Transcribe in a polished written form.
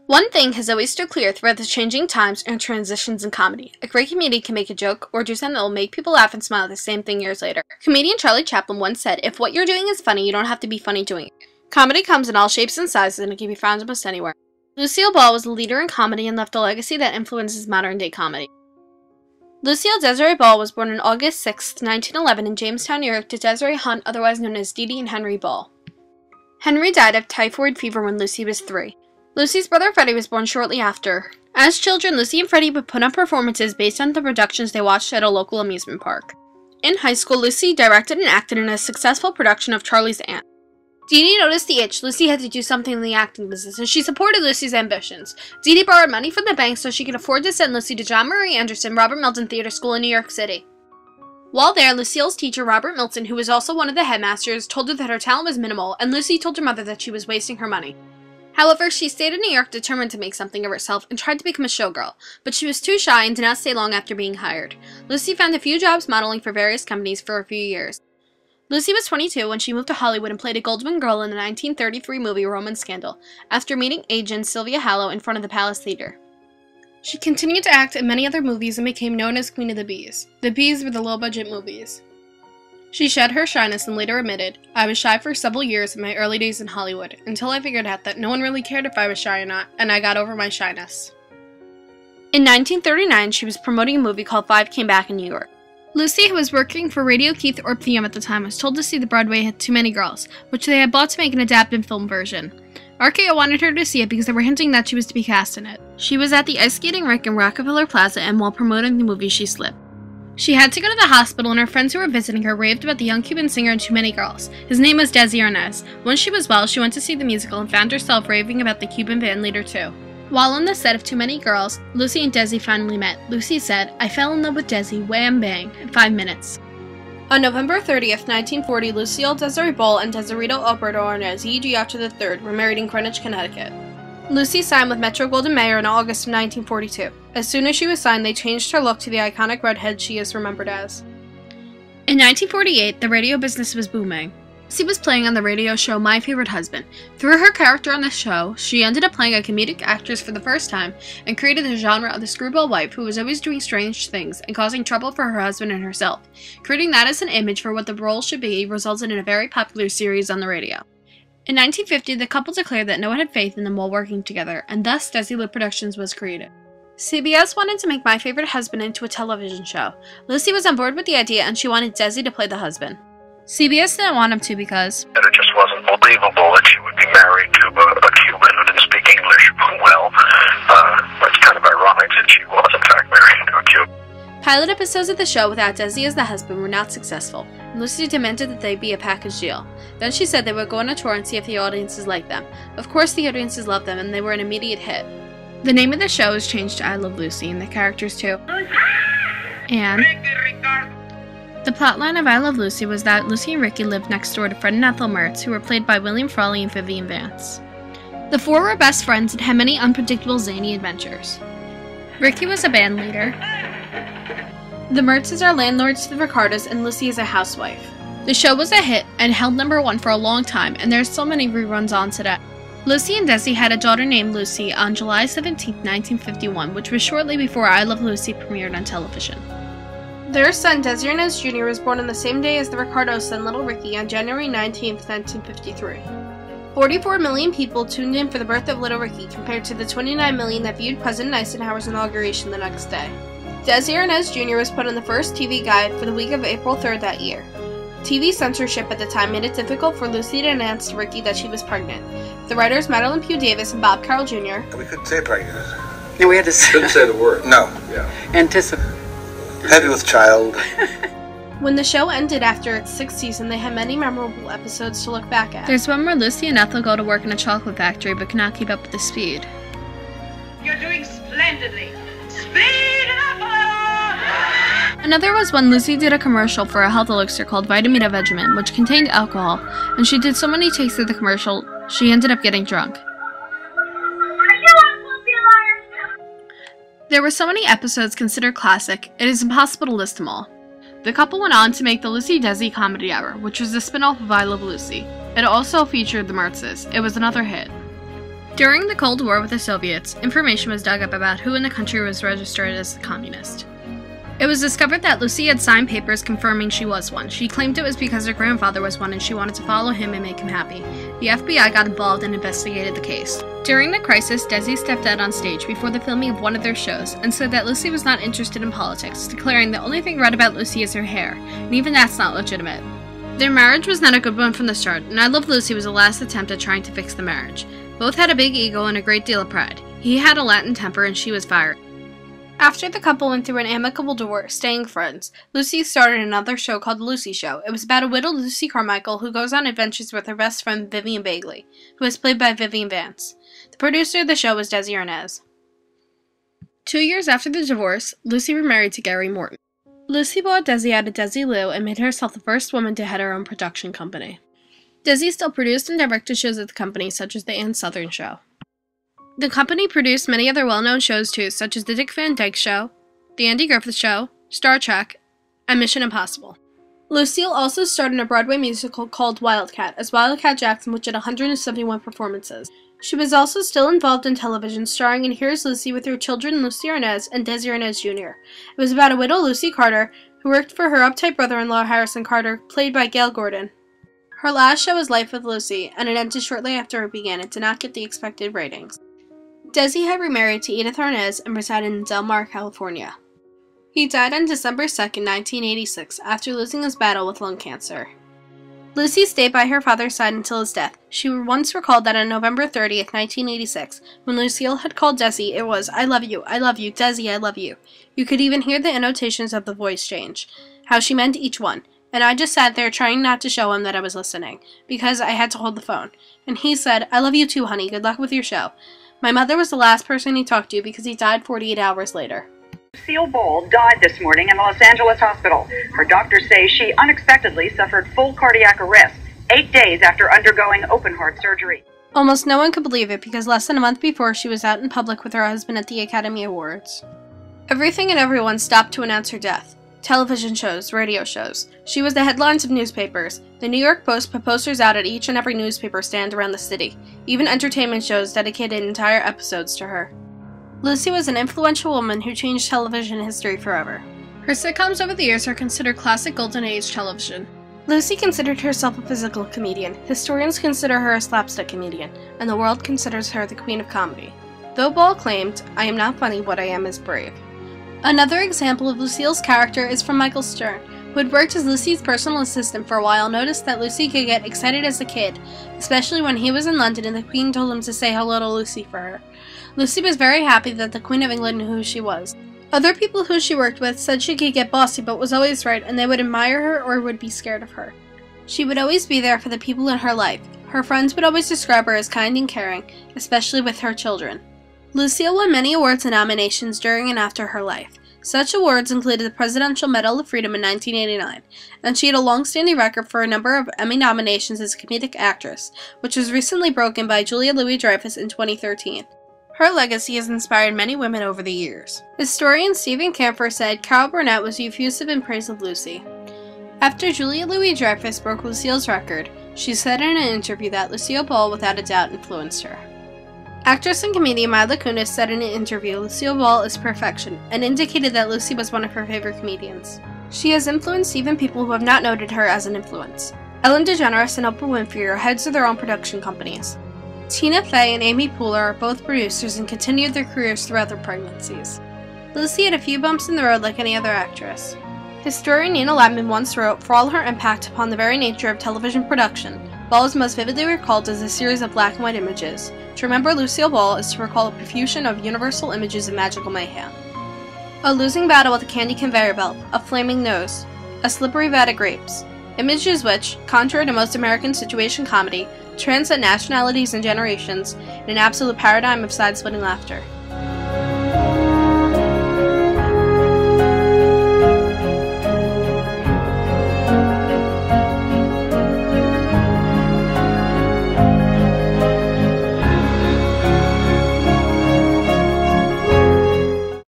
One thing has always stood clear throughout the changing times and transitions in comedy. A great comedian can make a joke or do something that will make people laugh and smile at the same thing years later. Comedian Charlie Chaplin once said, "If what you're doing is funny, you don't have to be funny doing it." Comedy comes in all shapes and sizes and it can be found almost anywhere. Lucille Ball was a leader in comedy and left a legacy that influences modern-day comedy. Lucille Desiree Ball was born on August 6, 1911 in Jamestown, New York to Desiree Hunt, otherwise known as Dee Dee and Henry Ball. Henry died of typhoid fever when Lucy was 3. Lucy's brother Freddie was born shortly after. As children, Lucy and Freddie would put on performances based on the productions they watched at a local amusement park. In high school, Lucy directed and acted in a successful production of Charlie's Aunt. Dee Dee noticed the itch. Lucy had to do something in the acting business, and she supported Lucy's ambitions. Dee Dee borrowed money from the bank so she could afford to send Lucy to John Murray Anderson Robert Milton Theater School in New York City. While there, Lucille's teacher, Robert Milton, who was also one of the headmasters, told her that her talent was minimal, and Lucy told her mother that she was wasting her money. However, she stayed in New York determined to make something of herself and tried to become a showgirl, but she was too shy and did not stay long after being hired. Lucy found a few jobs modeling for various companies for a few years. Lucy was 22 when she moved to Hollywood and played a Goldwyn girl in the 1933 movie Roman Scandal, after meeting agent Sylvia Hallow in front of the Palace Theater. She continued to act in many other movies and became known as Queen of the Bees. The Bees were the low-budget movies. She shed her shyness and later admitted, "I was shy for several years in my early days in Hollywood, until I figured out that no one really cared if I was shy or not, and I got over my shyness." In 1939, she was promoting a movie called Five Came Back in New York. Lucy, who was working for Radio Keith Orpheum at the time, was told to see the Broadway had too many girls, which they had bought to make an adapted film version. RKO wanted her to see it because they were hinting that she was to be cast in it. She was at the ice skating rink in Rockefeller Plaza, and while promoting the movie, she slipped. She had to go to the hospital, and her friends who were visiting her raved about the young Cuban singer and too many girls. His name was Desi Arnaz. Once she was well, she went to see the musical and found herself raving about the Cuban band leader too. While on the set of Too Many Girls, Lucy and Desi finally met. Lucy said, "I fell in love with Desi, wham bang, in 5 minutes." On November 30th, 1940, Lucille Desiree Ball and Desirito Alberto Arnaz, E.G. after the third, were married in Greenwich, Connecticut. Lucy signed with Metro-Goldwyn-Mayer in August of 1942. As soon as she was signed, they changed her look to the iconic redhead she is remembered as. In 1948, the radio business was booming. Lucy was playing on the radio show My Favorite Husband. Through her character on the show, she ended up playing a comedic actress for the first time and created the genre of the screwball wife who was always doing strange things and causing trouble for her husband and herself. Creating that as an image for what the role should be resulted in a very popular series on the radio. In 1950, the couple declared that no one had faith in them while working together, and thus Desi Lou Productions was created. CBS wanted to make My Favorite Husband into a television show. Lucy was on board with the idea and she wanted Desi to play the husband. CBS didn't want him to because it just wasn't believable that she would be married to a Cuban who didn't speak English well. It's kind of ironic that she was in fact married to a Cuban. Pilot episodes of the show without Desi as the husband were not successful, and Lucy demanded that they be a package deal. Then she said they would go on a tour and see if the audiences liked them. Of course the audiences loved them, and they were an immediate hit. The name of the show was changed to I Love Lucy, and the characters too. And the plotline of I Love Lucy was that Lucy and Ricky lived next door to Fred and Ethel Mertz, who were played by William Frawley and Vivian Vance. The four were best friends and had many unpredictable zany adventures. Ricky was a band leader. The Mertzes are landlords to the Ricardos, and Lucy is a housewife. The show was a hit and held #1 for a long time, and there's still many reruns on today. Lucy and Desi had a daughter named Lucy on July 17, 1951, which was shortly before I Love Lucy premiered on television. Their son, Desi Arnaz Jr., was born on the same day as the Ricardos' son, Little Ricky, on January 19, 1953. 44 million people tuned in for the birth of Little Ricky, compared to the 29 million that viewed President Eisenhower's inauguration the next day. Desi Arnaz Jr. was put on the first TV guide for the week of April 3rd that year. TV censorship at the time made it difficult for Lucy to announce to Ricky that she was pregnant. The writers Madeline Pugh Davis and Bob Carroll Jr. We couldn't say pregnant. No, we had to say. Couldn't say the word. No. Yeah. Anticipate. Heavy with child. When the show ended after its 6th season, they had many memorable episodes to look back at. There's one where Lucy and Ethel go to work in a chocolate factory but cannot keep up with the speed. You're doing splendidly. Speed up! Another was when Lucy did a commercial for a health elixir called Vitamina Vegemin, which contained alcohol, and she did so many takes of the commercial, she ended up getting drunk. There were so many episodes considered classic, it is impossible to list them all. The couple went on to make the Lucy Desi Comedy Hour, which was a spin-off of I Love Lucy. It also featured the Mertzes. It was another hit. During the Cold War with the Soviets, information was dug up about who in the country was registered as a communist. It was discovered that Lucy had signed papers confirming she was one. She claimed it was because her grandfather was one and she wanted to follow him and make him happy. The FBI got involved and investigated the case. During the crisis, Desi stepped out on stage before the filming of one of their shows and said that Lucy was not interested in politics, declaring the only thing right about Lucy is her hair, and even that's not legitimate. Their marriage was not a good one from the start, and I Love Lucy was the last attempt at trying to fix the marriage. Both had a big ego and a great deal of pride. He had a Latin temper and she was fiery. After the couple went through an amicable divorce, staying friends, Lucy started another show called The Lucy Show. It was about a widowed Lucy Carmichael who goes on adventures with her best friend Vivian Bagley, who was played by Vivian Vance. The producer of the show was Desi Arnaz. 2 years after the divorce, Lucy remarried to Gary Morton. Lucy bought Desi out of Desi Lou and made herself the first woman to head her own production company. Desi still produced and directed shows at the company, such as The Ann Southern Show. The company produced many other well-known shows too, such as The Dick Van Dyke Show, The Andy Griffith Show, Star Trek, and Mission Impossible. Lucille also starred in a Broadway musical called Wildcat as Wildcat Jackson, which had 171 performances. She was also still involved in television, starring in Here's Lucy with her children Lucy Arnaz and Desi Arnaz Jr. It was about a widow Lucy Carter, who worked for her uptight brother-in-law Harrison Carter, played by Gail Gordon. Her last show was Life with Lucy, and it ended shortly after it began. It did not get the expected ratings. Desi had remarried to Edith Arnaz and resided in Del Mar, California. He died on December 2, 1986, after losing his battle with lung cancer. Lucy stayed by her father's side until his death. She once recalled that on November 30, 1986, when Lucille had called Desi, it was, I love you, Desi, I love you. You could even hear the annotations of the voice change, how she meant each one. And I just sat there trying not to show him that I was listening, because I had to hold the phone. And he said, I love you too, honey, good luck with your show. My mother was the last person he talked to because he died 48 hours later. Lucille Ball died this morning in the Los Angeles hospital. Her doctors say she unexpectedly suffered full cardiac arrest 8 days after undergoing open heart surgery. Almost no one could believe it because less than a month before she was out in public with her husband at the Academy Awards. Everything and everyone stopped to announce her death. Television shows, radio shows. She was the headlines of newspapers. The New York Post put posters out at each and every newspaper stand around the city. Even entertainment shows dedicated entire episodes to her. Lucy was an influential woman who changed television history forever. Her sitcoms over the years are considered classic golden age television. Lucy considered herself a physical comedian. Historians consider her a slapstick comedian, and the world considers her the queen of comedy. Though Ball claimed, I am not funny, what I am is brave. Another example of Lucille's character is from Michael Stern, who had worked as Lucy's personal assistant for a while, noticed that Lucy could get excited as a kid, especially when he was in London and the Queen told him to say hello to Lucy for her. Lucy was very happy that the Queen of England knew who she was. Other people who she worked with said she could get bossy but was always right, and they would admire her or would be scared of her. She would always be there for the people in her life. Her friends would always describe her as kind and caring, especially with her children. Lucille won many awards and nominations during and after her life. Such awards included the Presidential Medal of Freedom in 1989, and she had a long-standing record for a number of Emmy nominations as a comedic actress, which was recently broken by Julia Louis-Dreyfus in 2013. Her legacy has inspired many women over the years. Historian Stephen Camphor said Carol Burnett was effusive in praise of Lucy. After Julia Louis-Dreyfus broke Lucille's record, she said in an interview that Lucille Ball without a doubt influenced her. Actress and comedian Mila Kunis said in an interview Lucille Ball is perfection, and indicated that Lucy was one of her favorite comedians. She has influenced even people who have not noted her as an influence. Ellen DeGeneres and Oprah Winfrey are heads of their own production companies. Tina Fey and Amy Poehler are both producers and continued their careers throughout their pregnancies. Lucy had a few bumps in the road like any other actress. Historian Nina Latman once wrote, for all her impact upon the very nature of television production, Ball is most vividly recalled as a series of black and white images. To remember Lucille Ball is to recall a profusion of universal images of magical mayhem. A losing battle with a candy conveyor belt, a flaming nose, a slippery vat of grapes. Images which, contrary to most American situation comedy, transcend nationalities and generations in an absolute paradigm of side-splitting laughter.